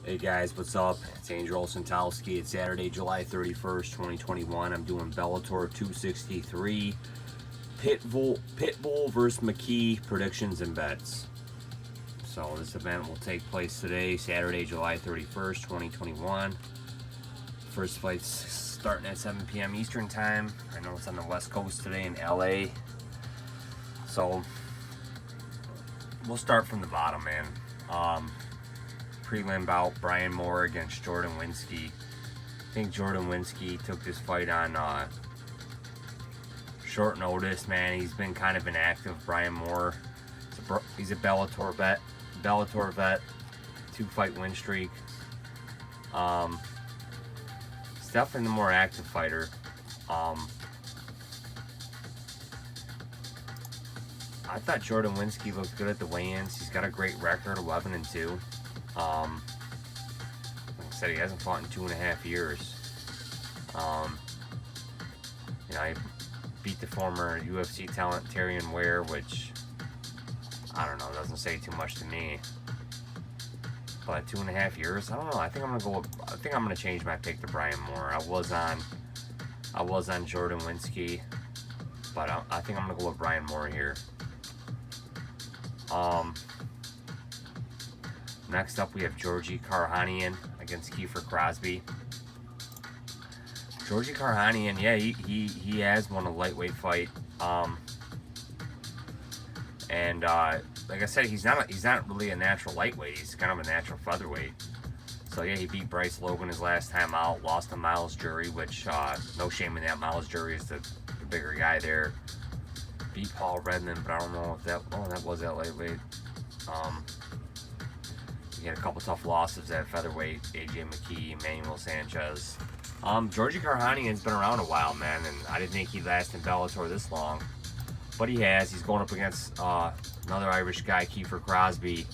Hey guys, what's up? It's Angel Santowski. It's Saturday, July 31st, 2021. I'm doing Bellator 263. Pitbull versus McKee predictions and bets. So this event will take place today, Saturday, July 31st, 2021. First fight's starting at 7 p.m. Eastern time. I know it's on the West Coast today in LA. So we'll start from the bottom, man. Prelim bout, Brian Moore against Jordan Winski. I think Jordan Winski took this fight on short notice, man. He's been kind of inactive. Brian Moore, he's a Bellator vet, 2-fight win streak. He's definitely the more active fighter. I thought Jordan Winski looked good at the weigh-ins. He's got a great record, 11-2. Like I said, he hasn't fought in 2.5 years. He beat the former UFC talent Tyrion Ware, which I don't know, doesn't say too much to me. But 2.5 years, I don't know. I think I'm gonna change my pick to Brian Moore. I was on Jordan Winski, but I think I'm gonna go with Brian Moore here. Next up, we have Georgi Karhanian against Kiefer Crosby. Georgi Karhanian, yeah, he has won a lightweight fight. Like I said, he's not really a natural lightweight. He's kind of a natural featherweight. So yeah, he beat Bryce Logan his last time out. Lost to Miles Jury, which no shame in that. Miles Jury is the bigger guy there. Beat Paul Redmond, but I don't know if that was that lightweight. He had a couple tough losses at featherweight, AJ McKee, Emmanuel Sanchez. Georgi Karhanian's been around a while, man, and I didn't think he'd last in Bellator this long. But he has. He's going up against another Irish guy, Kiefer Crosby,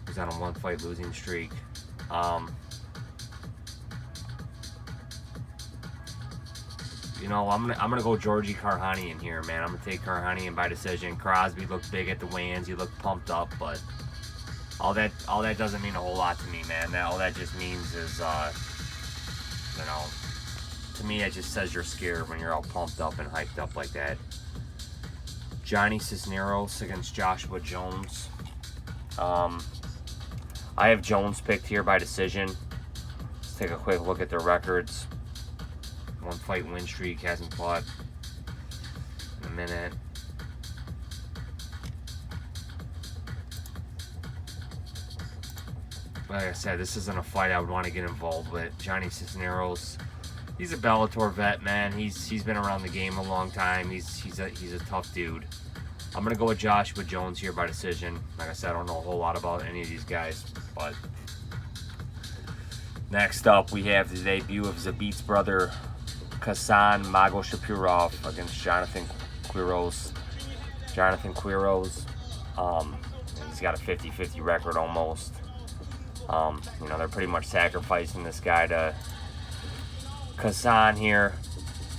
who's on a 1-fight losing streak. I'm gonna go Georgi Karhanian here, man. I'm gonna take Karhanian by decision. Crosby looked big at the weigh-ins. He looked pumped up, but all that doesn't mean a whole lot to me, man. All that just means is, to me, it just says you're scared when you're all pumped up and hyped up like that. Johnny Cisneros against Joshua Jones. I have Jones picked here by decision. Let's take a quick look at their records. 1-fight win streak, hasn't fought in a minute. Like I said, this isn't a fight I would want to get involved with. Johnny Cisneros, he's a Bellator vet, man. He's been around the game a long time. He's a tough dude. I'm gonna go with Joshua Jones here by decision. Like I said, I don't know a whole lot about any of these guys, but next up we have the debut of Zabit's brother, Kasan Magoshapurov against Jonathan Quiros. He's got a 50-50 record almost. They're pretty much sacrificing this guy to Kasan here.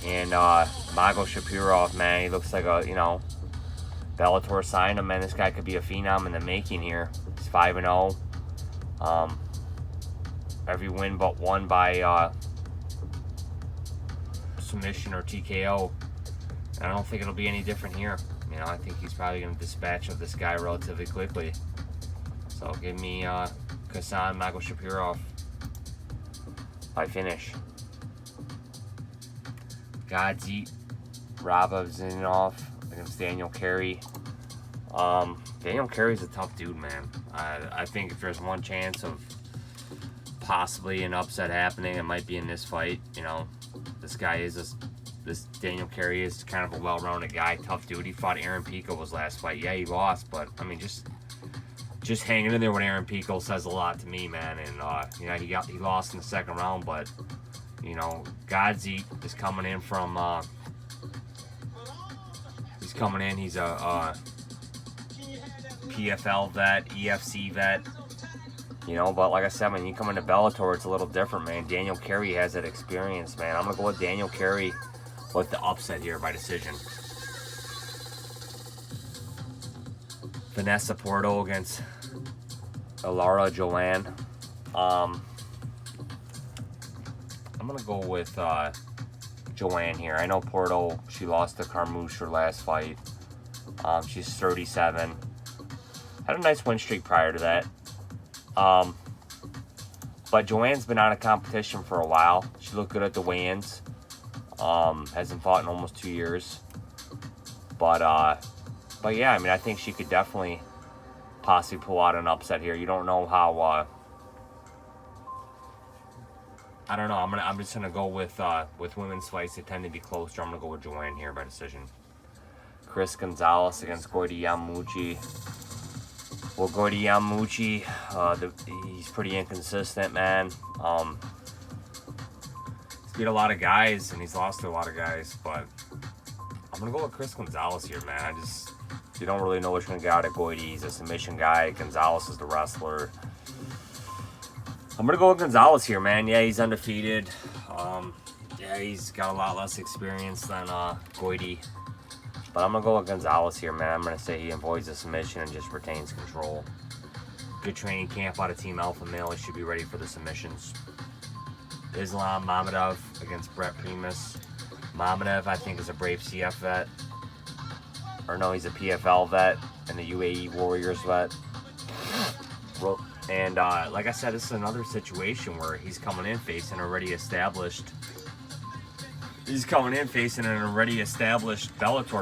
And Magoshapurov, man, he looks like Bellator signed him, man. This guy could be a phenom in the making here. He's 5-0. Every win but one by submission or TKO. And I don't think it'll be any different here. I think he's probably going to dispatch of this guy relatively quickly. So give me Kasan Magoshapurov by finish. Gadzhi Rabazhinov against Daniel Carey. Daniel Carey's a tough dude, man. I think if there's one chance of possibly an upset happening, it might be in this fight. This Daniel Carey is kind of a well-rounded guy, tough dude. He fought Aaron Pico his last fight. Yeah, he lost, but I mean, just hanging in there with Aaron Pico says a lot to me, man. And he lost in the second round, but Gadzhi is coming in from he's a PFL vet, EFC vet. But like I said, when you come into Bellator, it's a little different, man. Daniel Carey has that experience, man. I'm gonna go with Daniel Carey with the upset here by decision. Vanessa Porto against Alara Joanne. I'm gonna go with Joanne here. I know Porto, she lost to Carmouche her last fight. She's 37. Had a nice win streak prior to that. But Joanne's been out of competition for a while. She looked good at the weigh-ins. Hasn't fought in almost 2 years. But yeah, I mean, I think she could definitely possibly pull out an upset here. You don't know how. I don't know. I'm just gonna go with women's fights. They tend to be closer. I'm gonna go with Joanne here by decision. Chris Gonzalez against Goiti Yamauchi. Well, Goiti Yamauchi, he's pretty inconsistent, man. He's beat a lot of guys and he's lost to a lot of guys, but I'm gonna go with Chris Gonzalez here, man. You don't really know what you're gonna get out of Goiti. He's a submission guy. Gonzalez is the wrestler. I'm gonna go with Gonzalez here, man. Yeah, he's undefeated. Yeah, he's got a lot less experience than Goiti. But I'm gonna go with Gonzalez here, man. I'm gonna say he avoids the submission and just retains control. Good training camp out of Team Alpha Male. He should be ready for the submissions. Islam Mamedov against Brett Primus. Mamedov, I think, is a Brave CF vet. Or no, he's a PFL vet and the UAE Warriors vet. And like I said, this is another situation where he's coming in facing an already established Bellator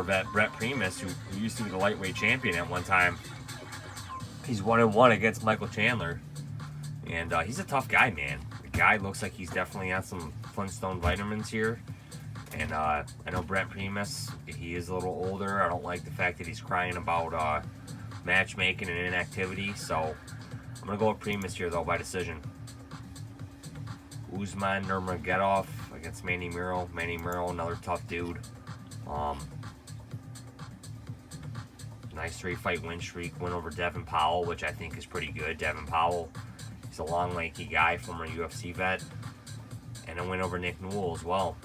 vet, Brett Primus, who used to be the lightweight champion at one time. He's 1-1 against Michael Chandler. And he's a tough guy, man. The guy looks like he's definitely on some Flintstone vitamins here. And I know Brett Primus, he is a little older. I don't like the fact that he's crying about matchmaking and inactivity. So I'm going to go with Primus here, though, by decision. Usman Nurmagomedov against Manny Muro. Manny Muro, another tough dude. Nice 3-fight win streak. Win over Devin Powell, which I think is pretty good. Devin Powell, he's a long, lanky guy, former UFC vet. And a win over Nick Newell as well.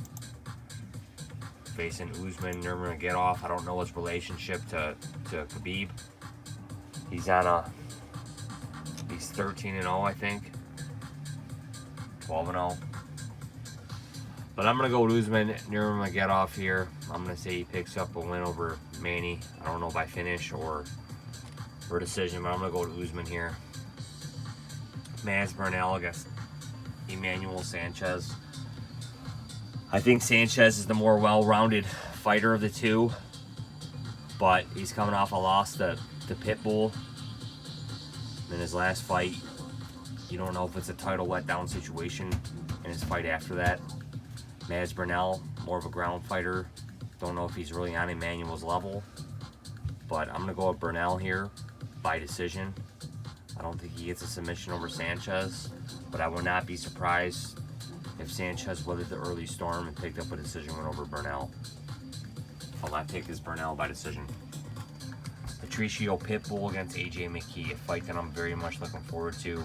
Facing Usman Nurmagomedov. I don't know his relationship to Khabib. He's 13-0, I think. 12-0. But I'm going to go with Usman Nurmagomedov here. I'm going to say he picks up a win over Manny. I don't know by finish or decision, but I'm going to go with Usman here. Maz Burnell against Emmanuel Sanchez. I think Sanchez is the more well-rounded fighter of the two. But he's coming off a loss to Pitbull in his last fight. You don't know if it's a title letdown situation in his fight after that. Maz Burnell, more of a ground fighter. Don't know if he's really on Emmanuel's level. But I'm going to go with Burnell here by decision. I don't think he gets a submission over Sanchez. But I would not be surprised if Sanchez weathered the early storm and picked up a decision win over Burnell. I'll not take this Burnell by decision. Patricio Pitbull against AJ McKee, a fight that I'm very much looking forward to.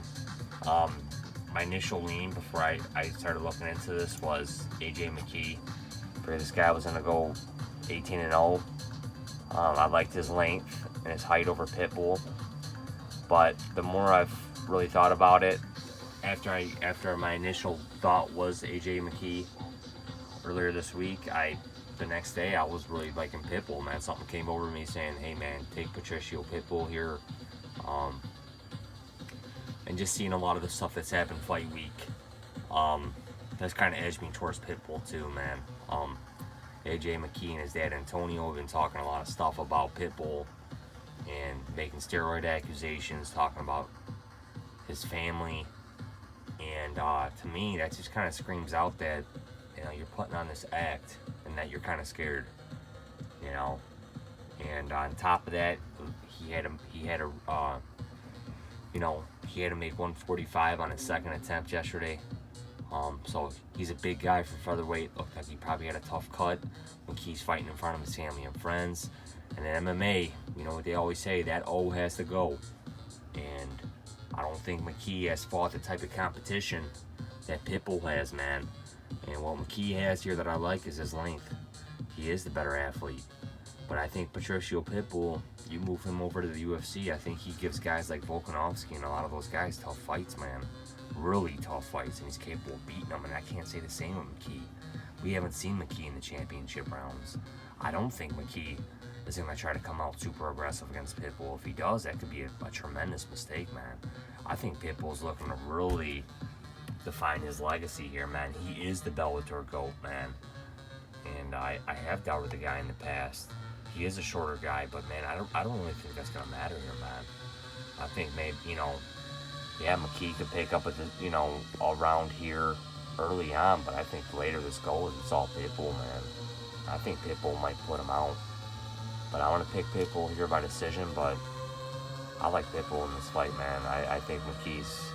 My initial lean before I started looking into this was AJ McKee. For this guy was going to go 18-0. I liked his length and his height over Pitbull. But the more I've really thought about it, after my initial thought was AJ McKee earlier this week, the next day I was really liking Pitbull, man. Something came over me saying, hey man, take Patricio Pitbull here. And just seeing a lot of the stuff that's happened fight week, that's kind of edged me towards Pitbull too, man. AJ McKee and his dad Antonio have been talking a lot of stuff about Pitbull and making steroid accusations, talking about his family. And to me, that just kind of screams out that, you know, you're putting on this act and that you're kind of scared, you know. And on top of that, he had to make 145 on his second attempt yesterday. So he's a big guy for featherweight. Looked like he probably had a tough cut when he's fighting in front of his family and friends. And in MMA, you know what they always say, that O has to go. And I don't think McKee has fought the type of competition that Pitbull has, man. And what McKee has here that I like is his length. He is the better athlete. But I think Patricio Pitbull You move him over to the UFC, I think he gives guys like Volkanovski and a lot of those guys tough fights, man. Really tough fights, and he's capable of beating them, and I can't say the same with McKee. We haven't seen McKee in the championship rounds. I don't think McKee is going to try to come out super aggressive against Pitbull. If he does, that could be a tremendous mistake, man. I think Pitbull's looking to really define his legacy here, man. He is the Bellator GOAT, man. And I have doubted the guy in the past. He is a shorter guy, but man, I don't really think that's gonna matter here, man. I think maybe, yeah, McKee could pick up at the, around here early on, but I think later this goes, it's all Pitbull, man. I think Pitbull might put him out, but I want to pick Pitbull here by decision. But I like Pitbull in this fight, man. I think McKee's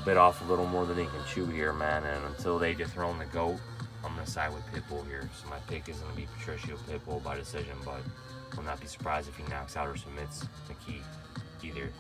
bit off a little more than he can chew here, man. And until they dethrone the GOAT, I'm going to side with Pitbull here. So my pick is going to be Patricio Pitbull by decision, but will not be surprised if he knocks out or submits McKee either